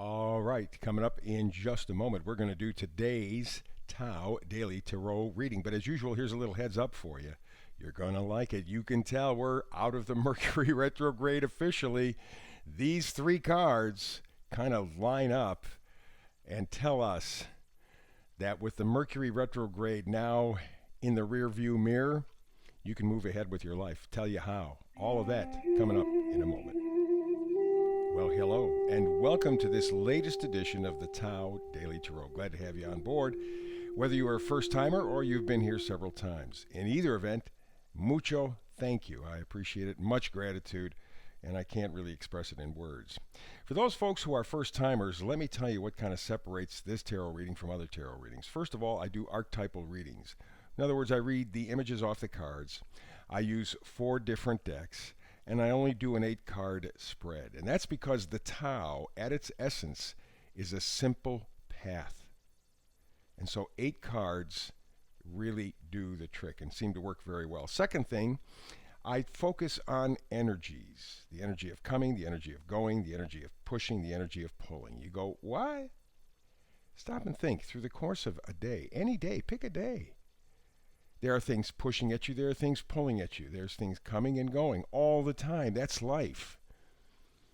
All right, coming up in just a moment, we're going to do today's Tao Daily Tarot reading. But as usual, here's a little heads up for you. You're going to like it. You can tell we're out of the Mercury retrograde officially. These three cards kind of line up and tell us that with the Mercury retrograde now in the rearview mirror, you can move ahead with your life. Tell you how. All of that coming up in a moment. Well, hello, and welcome to this latest edition of the Tao Daily Tarot. Glad to have you on board, whether you are a first-timer or you've been here several times. In either event, mucho thank you. I appreciate it. Much gratitude, and I can't really express it in words. For those folks who are first-timers, let me tell you what kind of separates this tarot reading from other tarot readings. First of all, I do archetypal readings. In other words, I read the images off the cards. I use 4 different decks, and I only do an 8-card spread. And that's because the Tao, at its essence, is a simple path. And so 8 cards really do the trick and seem to work very well. Second thing, I focus on energies. The energy of coming, the energy of going, the energy of pushing, the energy of pulling. You go, why? Stop and think. Through the course of a day, any day, pick a day. There are things pushing at you. There are things pulling at you. There's things coming and going all the time. That's life.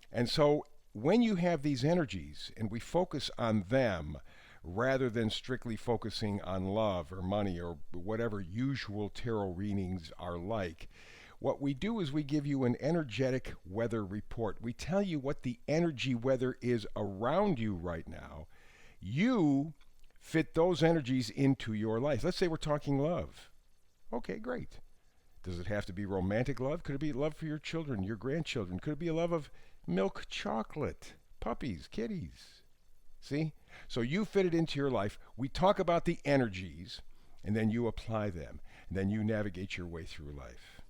And so when you have these energies and we focus on them rather than strictly focusing on love or money or whatever usual tarot readings are like, what we do is we give you an energetic weather report. We tell you what the energy weather is around you right now. You fit those energies into your life. Let's say we're talking love. Okay, great. Does it have to be romantic love? Could it be love for your children, your grandchildren? Could it be a love of milk chocolate, puppies, kitties? See? So you fit it into your life. We talk about the energies, and then you apply them. And then you navigate your way through life.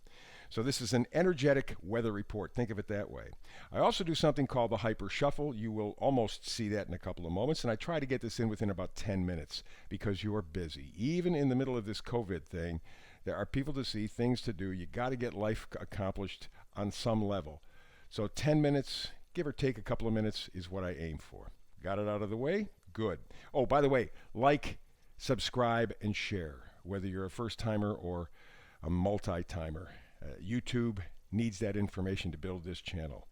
So this is an energetic weather report. Think of it that way. I also do something called the Hyper Shuffle. You will almost see that in a couple of moments. And I try to get this in within about 10 minutes because you are busy. Even in the middle of this COVID thing, there are people to see, things to do. You got to get life accomplished on some level. So 10 minutes, give or take a couple of minutes, is what I aim for. Got it out of the way? Good. Oh, by the way, like, subscribe, and share, whether you're a first-timer or a multi-timer. YouTube needs that information to build this channel.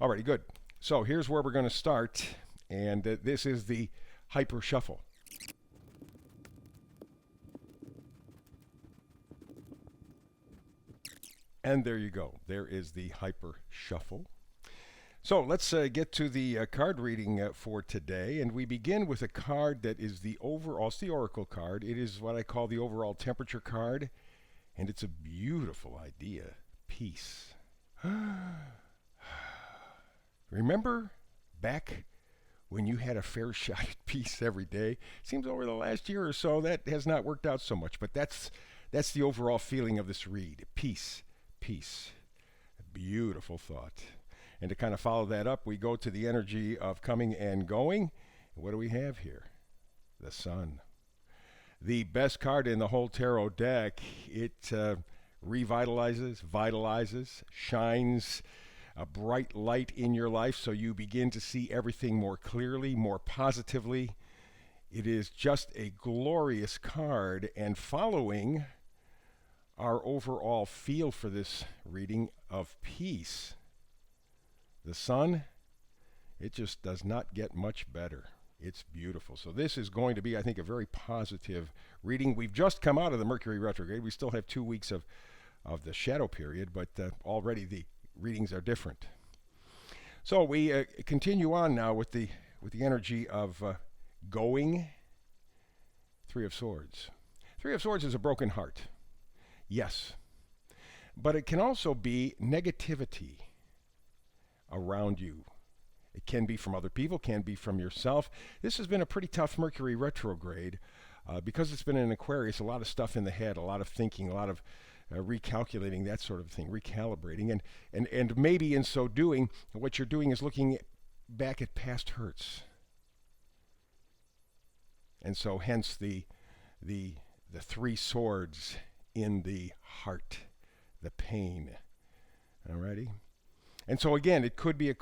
Alrighty, good. So here's where we're going to start, and this is the Hyper Shuffle. And there you go. There is the Hyper Shuffle. So let's get to the card reading for today. And we begin with a card that is the overall, it's the Oracle card. It is what I call the overall temperature card. And it's a beautiful idea. Peace. Remember back when you had a fair shot at peace every day? Seems over the last year or so that has not worked out so much. But that's the overall feeling of this read. Peace. Peace. A beautiful thought. And to kind of follow that up, we go to the energy of coming and going. What do we have here? The Sun. The best card in the whole tarot deck. It revitalizes, vitalizes, shines a bright light in your life so you begin to see everything more clearly, more positively. It is just a glorious card, and following our overall feel for this reading of peace, the Sun, it just does not get much better. It's beautiful. So this is going to be, I think, a very positive reading. We've just come out of the Mercury retrograde. We still have 2 weeks of the shadow period, but already the readings are different. So we continue on now with the energy of going. 3 of Swords. 3 of Swords is a broken heart. Yes. But it can also be negativity around you. It can be from other people, can be from yourself. This has been a pretty tough Mercury retrograde because it's been in Aquarius, a lot of stuff in the head, a lot of thinking, a lot of recalculating, that sort of thing, recalibrating. And maybe in so doing, what you're doing is looking back at past hurts. And so hence the 3 swords in the heart, the pain. Alrighty? And so again, it could be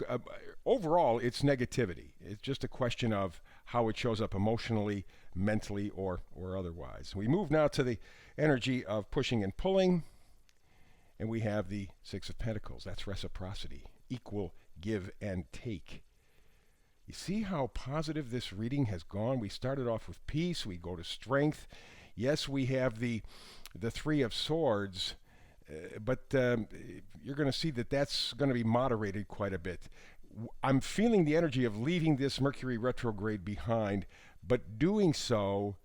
overall, it's negativity. It's just a question of how it shows up emotionally, mentally, or otherwise. We move now to the energy of pushing and pulling, and we have the Six of Pentacles. That's reciprocity, equal give and take. You see how positive this reading has gone? We started off with peace, we go to strength. Yes, we have the Three of Swords, but you're going to see that that's going to be moderated quite a bit. I'm feeling the energy of leaving this Mercury retrograde behind, but doing so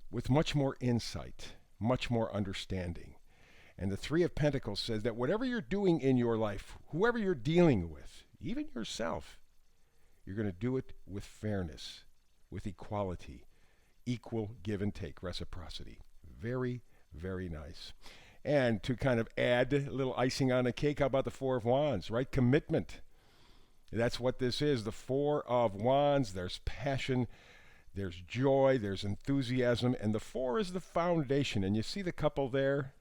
with much more insight, much more understanding. And the Three of Pentacles says that whatever you're doing in your life, whoever you're dealing with, even yourself, you're going to do it with fairness, with equality, equal give and take, reciprocity. Very, very nice. And to kind of add a little icing on the cake, how about the Four of Wands, right? Commitment. That's what this is. The Four of Wands, there's passion, there's joy, there's enthusiasm, and the Four is the foundation. And you see the couple there?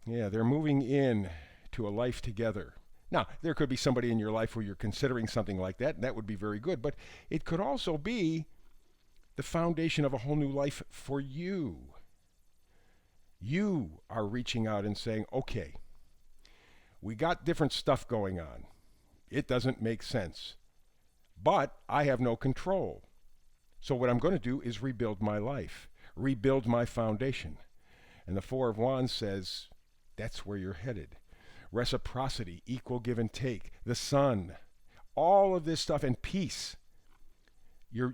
Yeah, they're moving in to a life together. Now, there could be somebody in your life where you're considering something like that, and that would be very good, but it could also be the foundation of a whole new life for you. You are reaching out and saying, okay, we got different stuff going on. It doesn't make sense, but I have no control. So what I'm going to do is rebuild my life, rebuild my foundation. And the Four of Wands says, that's where you're headed. Reciprocity, equal give and take, the sun, all of this stuff, and peace. You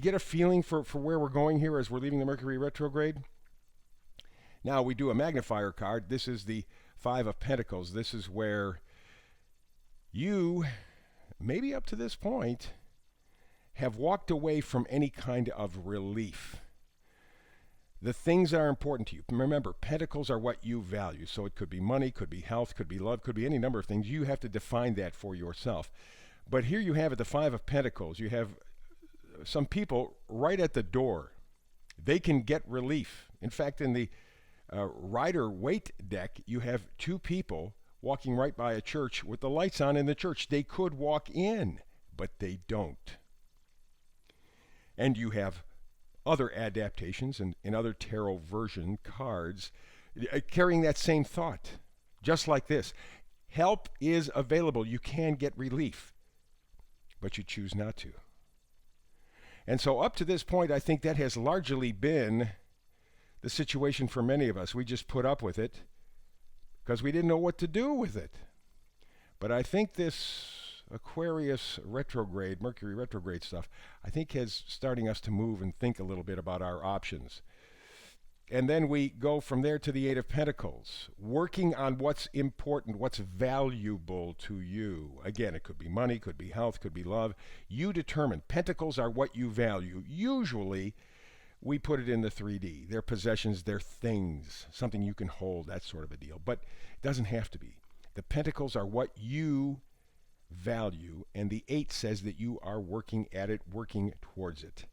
get a feeling for where we're going here as we're leaving the Mercury retrograde. Now we do a magnifier card. This is the Five of Pentacles. This is where you, maybe up to this point, have walked away from any kind of relief. The things that are important to you. Remember, pentacles are what you value. So it could be money, could be health, could be love, could be any number of things. You have to define that for yourself. But here you have it, the Five of Pentacles. You have some people right at the door. They can get relief. In fact, in the Rider-Waite deck, you have two people walking right by a church with the lights on in the church. They could walk in, but they don't. And you have other adaptations and other tarot version cards carrying that same thought, just like this. Help is available. You can get relief, but you choose not to. And so up to this point, I think that has largely been the situation for many of us. We just put up with it because we didn't know what to do with it. But I think this Aquarius retrograde, Mercury retrograde stuff, I think is starting us to move and think a little bit about our options. And then we go from there to the Eight of Pentacles, working on what's important, what's valuable to you. Again, it could be money, could be health, could be love. You determine. Pentacles are what you value. Usually, we put it in the 3D. They're possessions, they're things, something you can hold, that sort of a deal. But it doesn't have to be. The pentacles are what you value, and the 8 says that you are working at it, working towards it.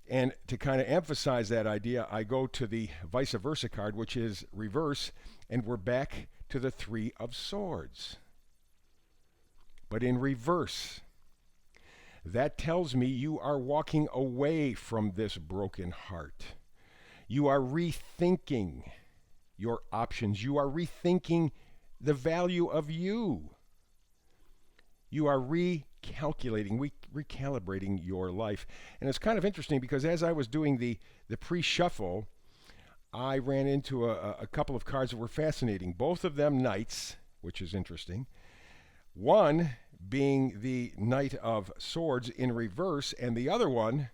And to kind of emphasize that idea, I go to the vice versa card, which is reverse, and we're back to the Three of Swords. But in reverse, that tells me you are walking away from this broken heart. You are rethinking your options. You are rethinking the value of you. You are recalculating, recalibrating your life. And it's kind of interesting because as I was doing the pre-shuffle, I ran into a couple of cards that were fascinating. Both of them knights, which is interesting. One being the Knight of Swords in reverse, and the other one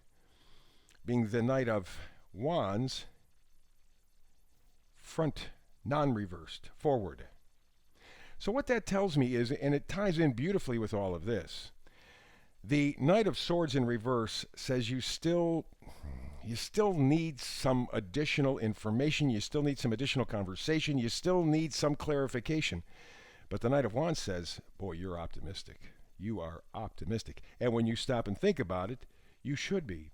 being the Knight of Wands, front, non-reversed, forward. So what that tells me is, and it ties in beautifully with all of this, the Knight of Swords in reverse says you still need some additional information, you still need some additional conversation, you still need some clarification. But the Knight of Wands says, boy, you're optimistic. You are optimistic. And when you stop and think about it, you should be.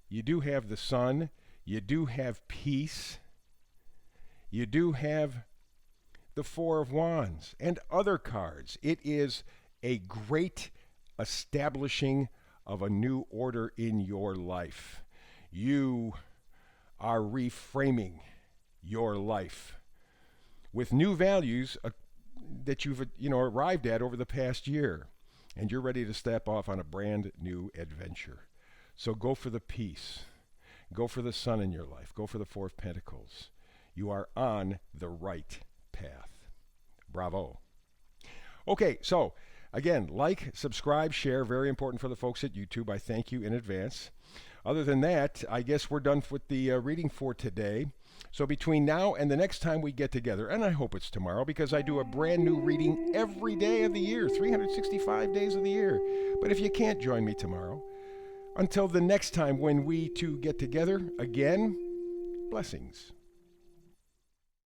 You do have the sun, you do have peace, you do have the Four of Wands and other cards. It is a great establishing of a new order in your life. You are reframing your life with new values that you've arrived at over the past year, and you're ready to step off on a brand new adventure. So go for the peace. Go for the sun in your life. Go for the Four of Pentacles. You are on the right path. Bravo. Okay, so again, like, subscribe, share. Very important for the folks at YouTube. I thank you in advance. Other than that, I guess we're done with the reading for today. So between now and the next time we get together, and I hope it's tomorrow because I do a brand new reading every day of the year, 365 days of the year. But if you can't join me tomorrow, until the next time when we two get together again, blessings.